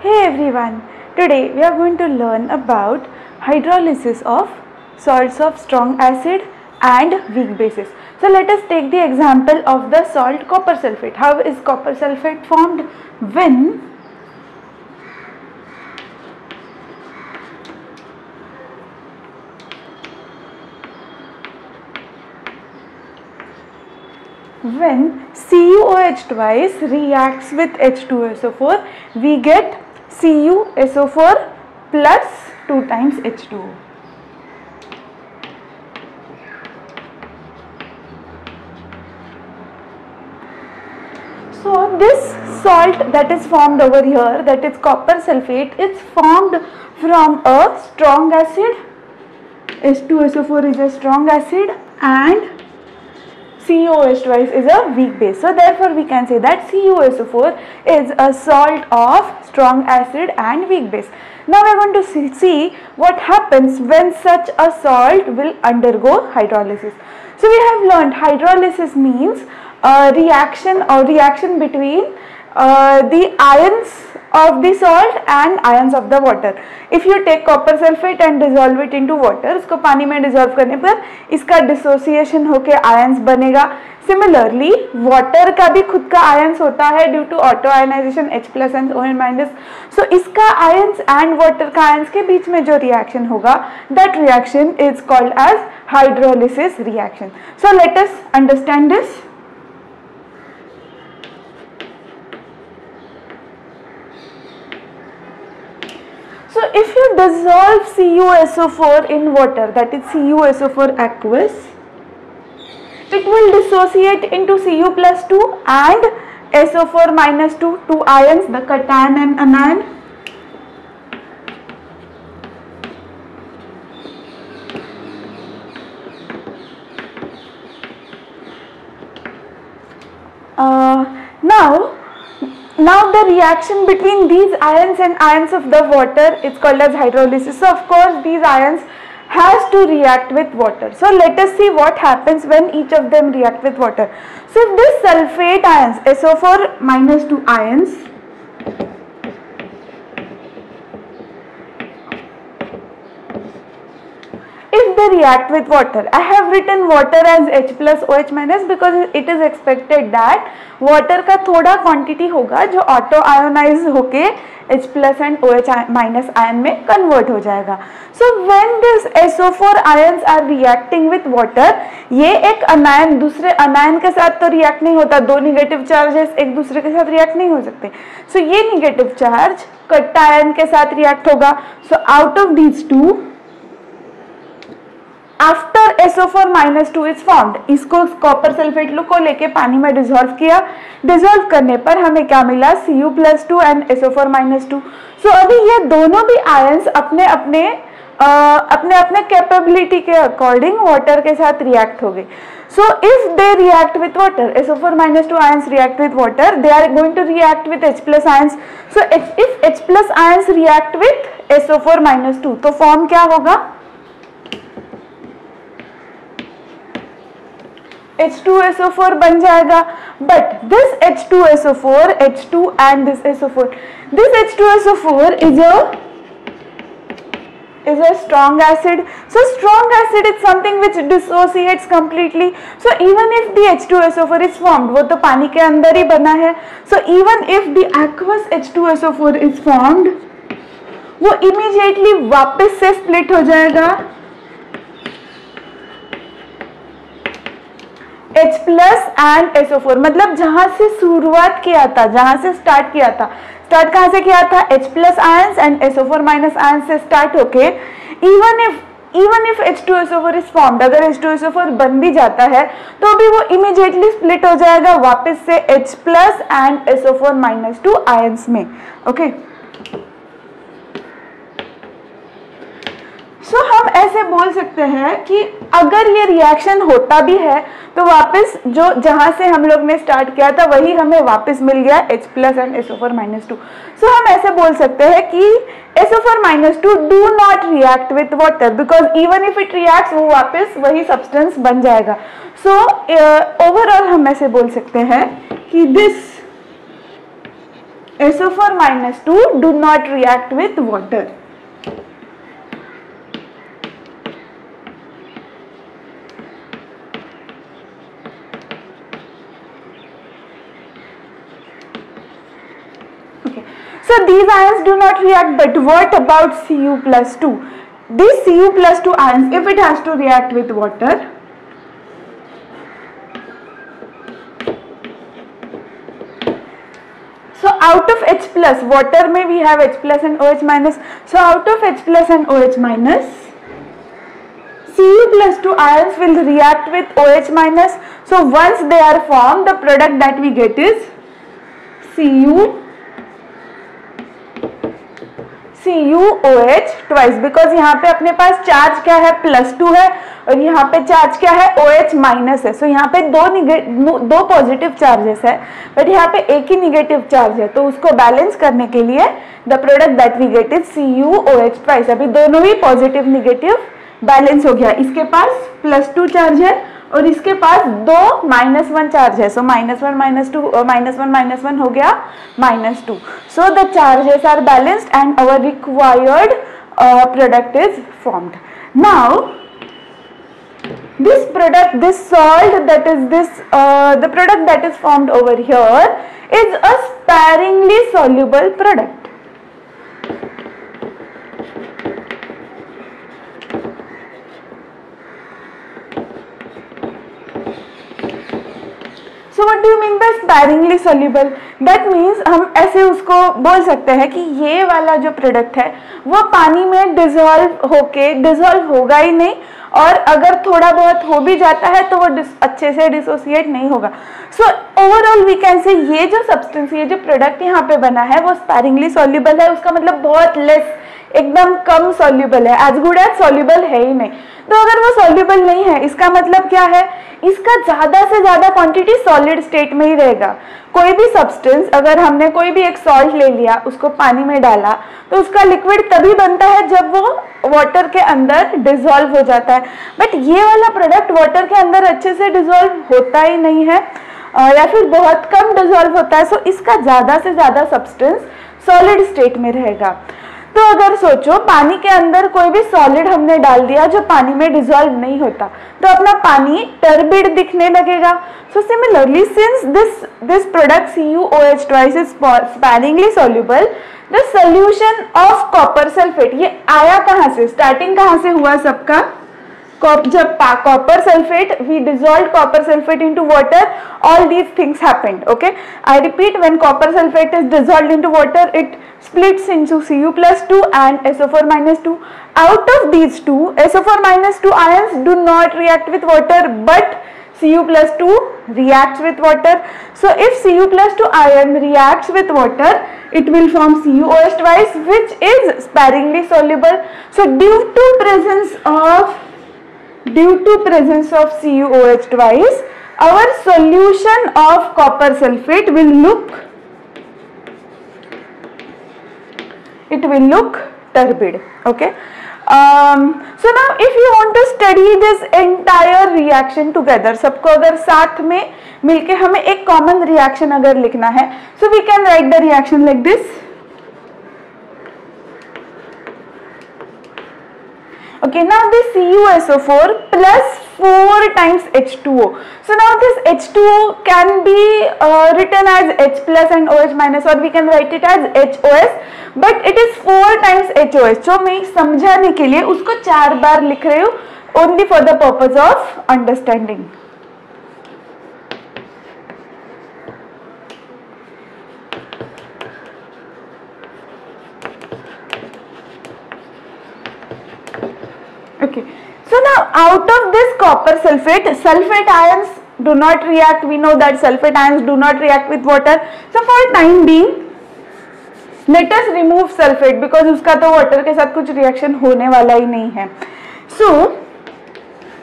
Hey everyone, today we are going to learn about hydrolysis of salts of strong acid and weak bases. So let us take the example of the salt copper sulfate. How is copper sulfate formed? When CuOH twice reacts with H2SO4, we get CuSO4 plus 2 times H2O. So this salt that is formed over here, that is copper sulfate, is formed from a strong acid. H2SO4 is a strong acid and CuOH twice is a weak base. So therefore we can say that CuSO4 is a salt of strong acid and weak base. Now we are going to see what happens when such a salt will undergo hydrolysis. So we have learned hydrolysis means reaction between the ions of the salt and ions of the water. If you take copper sulfate and dissolve it into water, उसको पानी में dissolve करने पर इसका dissociation होके ions बनेगा. Similarly, water का भी खुद का ions होता है due to auto ionization H plus and OH minus. So इसका ions and water का ions के बीच में जो reaction होगा, that reaction is called as hydrolysis reaction. So let us understand this. So if you dissolve CuSO4 in water, that is CuSO4 aqueous, it will dissociate into Cu plus 2 and SO4 minus 2, two ions, the cation and anion. Now the reaction between these ions and ions of the water is called as hydrolysis. So of course these ions has to react with water. So let us see what happens when each of them react with water. So if this sulfate ions, SO4 minus 2 ions, if they react with water, I have written water as H plus OH minus because it is expected that water का थोड़ा quantity होगा जो auto ionize होके H plus and OH minus ion में convert हो जाएगा. So when this SO4 ions are reacting with water, ये एक anion दूसरे anion के साथ तो react नहीं होता, दो negative charges एक दूसरे के साथ react नहीं हो सकते. So ये negative charge cation के साथ react होगा. So out of these two, after SO4 minus 2 is formed, इसको कॉपर सल्फेट को लेके पानी में डिसॉल्व किया. डिसॉल्व करने पर हमें क्या मिला? Cu plus 2 and SO4 minus 2. सो अभी ये दोनों भी आयंस अपने अपने कैपेबिलिटी के अकॉर्डिंग वाटर के साथ रिएक्ट हो गए. So if they react with water, SO4 minus 2 ions react with water, they are going to react with H plus ions. So if H plus ions react with SO4 minus 2, तो form क्या होगा? H2SO4 बन जाएगा. But this H2SO4, H2 and this SO4, this H2SO4 is a strong acid. So strong acid is something which dissociates completely. So even if the H2SO4 is formed, वो तो पानी के अंदर ही बना है. So even if the aqueous H2SO4 is formed, वो immediately वापस से split हो जाएगा H plus and SO4. मतलब जहां से शुरुआत किया था, जहां से स्टार्ट किया था, स्टार्ट कहां से किया था? H plus ions and SO4 minus ions से स्टार्ट होके even if H2SO4 is formed, अगर H2SO4 बन भी जाता है तो भी वो इमीडिएटली स्प्लिट हो जाएगा वापस से H plus and SO4 minus 2 ions में. ओके, सो हम ऐसे बोल सकते हैं कि अगर ये रिएक्शन होता भी है तो वापस जो जहां से हम लोग ने स्टार्ट किया था वही हमें वापस मिल गया H plus and SO4 minus 2. सो हम ऐसे बोल सकते हैं कि SO4 minus 2 do not react with water because even if it reacts वो वापस वही सब्सटेंस बन जाएगा. सो ओवरऑल हम ऐसे बोल सकते हैं कि this SO4 minus 2 do not react with water. Okay, so these ions do not react, but what about Cu plus 2? These Cu plus 2 ions, if it has to react with water, so out of H plus, water में we have H plus and OH minus, so out of H plus and OH minus, Cu plus 2 ions will react with OH minus. So once they are formed, the product that we get is CuOH twice, because यहाँ पे अपने पास charge क्या है, +2 है, और यहाँ पे charge क्या है, OH माइनस है. सो यहाँ पे दो पॉजिटिव चार्जेस है, बट यहाँ पे एक ही निगेटिव चार्ज है. तो उसको बैलेंस करने के लिए the product that we get is CuOH twice. अभी दोनों ही पॉजिटिव निगेटिव बैलेंस हो गया. इसके पास +2 चार्ज है और इसके पास दो -1 चार्ज है. सो -1 -1 हो गया -2. So the charges are balanced and our required product is formed. Now this product, this salt, that is the product that is formed over here is a sparingly soluble product. So what do you mean by sparingly soluble? That means हम ऐसे उसको बोल सकते हैं कि ये वाला जो प्रोडक्ट है वो पानी में डिसॉल्व होगा ही नहीं, और अगर थोड़ा बहुत हो भी जाता है तो वो अच्छे से डिसोसिएट नहीं होगा. सो ओवरऑल वी कैन से ये जो सब्सटेंस, ये जो प्रोडक्ट यहाँ पे बना है वो स्पैरिंगली सॉल्युबल है. उसका मतलब बहुत लेस, एकदम कम सॉल्युबल है, एज गुड एज सॉल्युबल है ही नहीं. तो अगर वो सॉल्युबल नहीं है, इसका मतलब क्या है, इसका ज्यादा से ज्यादा क्वांटिटी सॉलिड स्टेट में ही रहेगा. कोई भी सब्सटेंस, अगर हमने कोई भी एक सॉल्ट ले लिया, उसको पानी में डाला, तो उसका लिक्विड तभी बनता है जब वो वाटर के अंदर डिसॉल्व हो जाता है. बट ये वाला प्रोडक्ट वाटर के अंदर अच्छे से डिसॉल्व होता ही नहीं है, या फिर बहुत कम डिसॉल्व होता है. सो इसका ज्यादा से ज्यादा सब्सटेंस सॉलिड स्टेट में रहेगा. तो अगर सोचो पानी के अंदर कोई भी सॉलिड हमने डाल दिया जो पानी में डिसॉल्व नहीं होता, तो अपना पानी टर्बिड दिखने लगेगा. So similarly, since this product CuOH twice is sparingly soluble, the solution of copper sulfate, ये आया कहाँ से, स्टार्टिंग कहाँ से हुआ सबका, जब copper sulfate, we dissolved copper sulfate into water, all these things happened. Okay, I repeat, when copper sulfate is dissolved into water, it splits into Cu plus 2 and SO4 minus 2. Out of these two, SO4 minus 2 ions do not react with water, but Cu plus 2 reacts with water. So if Cu plus 2 ion reacts with water, it will form CuOH twice, which is sparingly soluble. So due to presence of CuOH twice, our solution of copper sulfate will look turbid. Okay, so now if you want to study this entire reaction together, सबको अगर साथ में मिलके हमें एक common reaction अगर लिखना है, so we can write the reaction like this. Okay, now this CuSO4 plus 4 times H2O. So now this H2O can be written as H plus and OH minus, or we can write it as HOS, but it is 4 times HOS. So मैं समझाने के लिए उसको 4 बार लिख रही हूँ, only for the purpose of understanding. Okay, so now out of this copper sulfate ions do not react. We know that sulfate ions do not react with water. So for time being, let us remove sulfate, because उसका तो water के साथ कुछ reaction होने वाला ही नहीं है. So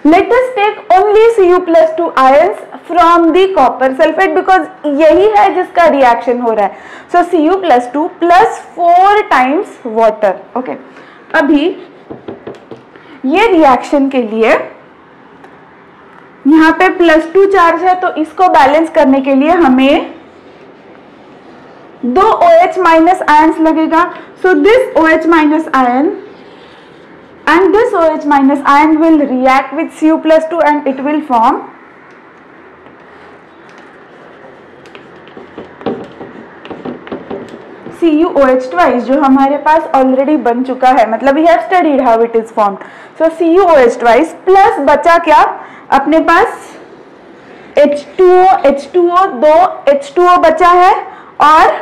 let us take only Cu plus 2 ions from the copper sulfate, because यही है जिसका reaction हो रहा है. So Cu plus 2 plus 4 times water. Okay, अभी ये रिएक्शन के लिए यहाँ पे +2 चार्ज है, तो इसको बैलेंस करने के लिए हमें दो OH माइनस आयंस लगेगा. So this OH minus ion and this OH minus ion will react with Cu+2 and it will form CuOH twice, जो हमारे पास ऑलरेडी बन चुका है, मतलब we have studied how it is formed. So CuOH twice plus बचा क्या अपने पास H2O, दो H2O बचा है और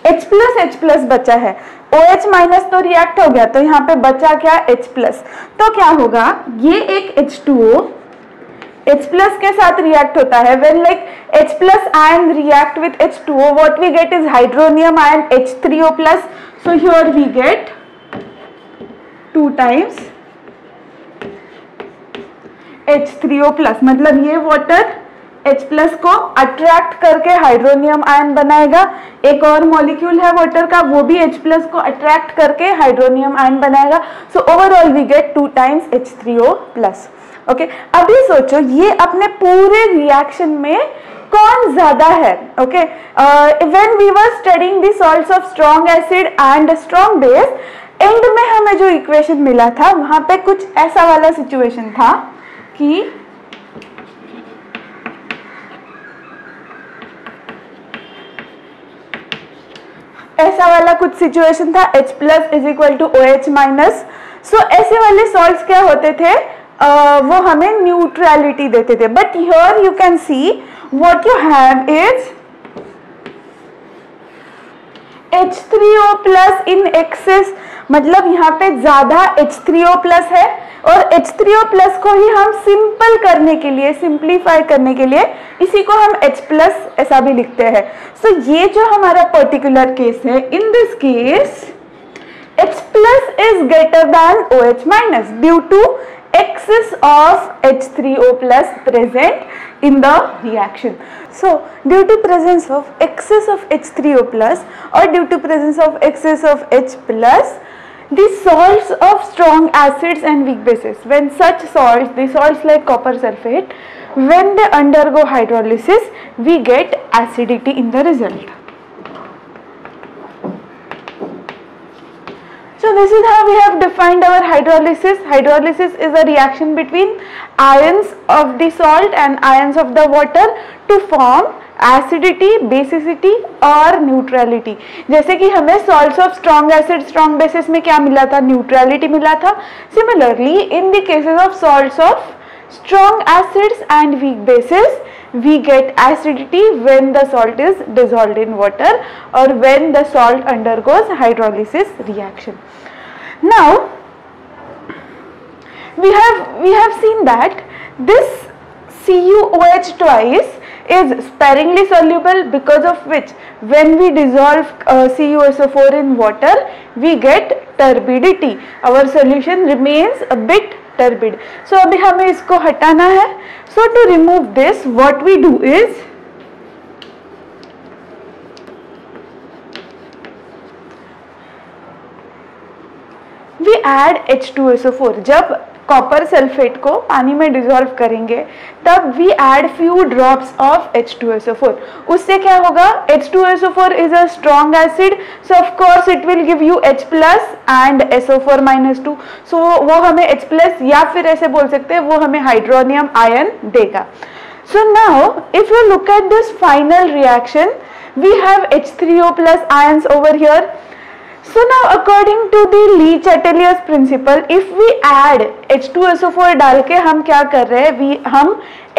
H+H+ बचा है. OH माइनस तो रिएक्ट हो गया, तो यहाँ पे बचा क्या H+. तो क्या होगा, ये एक H2O H+ के साथ रिएक्ट होता है. when like H+ ion react with H2O, what we get is hydronium ion H3O+. so here we get 2 times H3O+. मतलब ये वाटर H+ को अट्रैक्ट करके हाइड्रोनियम आयन बनाएगा. एक और मॉलिक्यूल है वाटर का, वो भी H+ को अट्रैक्ट करके हाइड्रोनियम आयन बनाएगा. So overall we get 2 times H3O+. Okay, अभी सोचो ये अपने पूरे रिएक्शन में कौन ज्यादा है. Okay, when we were studying the salts of strong acid and strong base, and में हमें जो इक्वेशन मिला था वहां पे कुछ ऐसा वाला सिचुएशन था कि ऐसा वाला कुछ सिचुएशन था H+ = OH-. सो ऐसे वाले सॉल्ट्स क्या होते थे, वो हमें न्यूट्रलिटी देते थे. But here you can see what you have is H3O+ in excess. मतलब यहाँ पे ज्यादा H3O+ है और H3O+ को ही हम सिंपल करने के लिए, सिंप्लीफाई करने के लिए इसी को हम H+ ऐसा भी लिखते हैं. सो ये जो हमारा पर्टिकुलर केस है, in this case H+ is greater than OH- due to excess of H3O+ present in the reaction. So due to presence of excess of H3O+ or due to presence of excess of H+, the salts of strong acids and weak bases, when such salts, the salts like copper sulfate, when they undergo hydrolysis, we get acidity in the result. So this is how we have defined our hydrolysis. Hydrolysis is a reaction between ions of the salt and ions of the water to form acidity, basicity और neutrality. जैसे कि हमें salts of strong acid, strong bases में क्या मिला था, neutrality मिला था. Similarly in the cases of salts of strong acids and weak bases, we get acidity when the salt is dissolved in water or when the salt undergoes hydrolysis reaction. Now we have seen that this CuOH twice is sparingly soluble, because of which when we dissolve CuSO4 in water we get turbidity. Our solution remains a bit turbid. So अभी हमें इसको हटाना है. So to remove this, what we do is we add H2SO4. जब copper sulphate को पानी में dissolve करेंगे तब we add few drops of H2SO4. उससे क्या होगा, H2SO4 is a strong acid, so of course it will give you H+ and SO4-2. So वो हमें H+ या फिर ऐसे बोल सकते हैं वो हमें हाइड्रोनियम आयन देगा. So now if you look at this final reaction, we have H3O+ ions over here. So now according to the Lee-Chatelier principle, if we add H2SO4 डाल के हम क्या कर रहे हैं, हम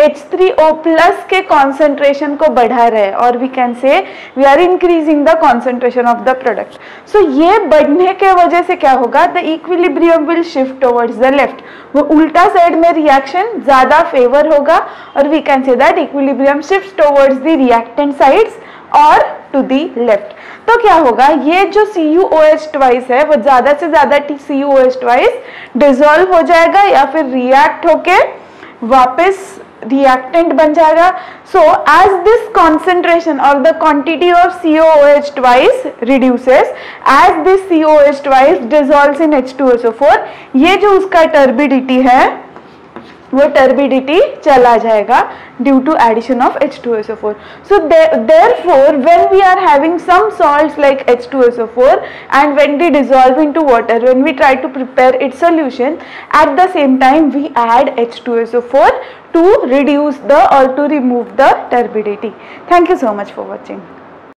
H3O+ के concentration को बढ़ा रहे हैं और we can say we are increasing the concentration of the product. So ये बढ़ने के वजह से क्या होगा, the equilibrium will shift towards the left. वो उल्टा साइड में reaction ज़्यादा favor होगा और we can say that equilibrium shifts towards the reactant sides और टू दी लेफ्ट. तो क्या होगा, ये जो CuOH ट्वाइस है वो ज्यादा से ज्यादा CuOH ट्वाइस डिसॉल्व हो जाएगा या फिर रिएक्ट होके वापस रिएक्टेंट बन जाएगा. सो एज दिस कॉन्सेंट्रेशन और the quantity of CuOH twice reduces, as this CuOH twice dissolves in H2SO4, ये जो उसका टर्बिडिटी है वो टर्बिडिटी चला जाएगा due to addition of H2SO4. So therefore when we are having some salts like H2SO4 and when they dissolve into water, when we try to prepare its solution, at the same time we add H2SO4 to reduce the or to remove the turbidity. Thank you so much for watching.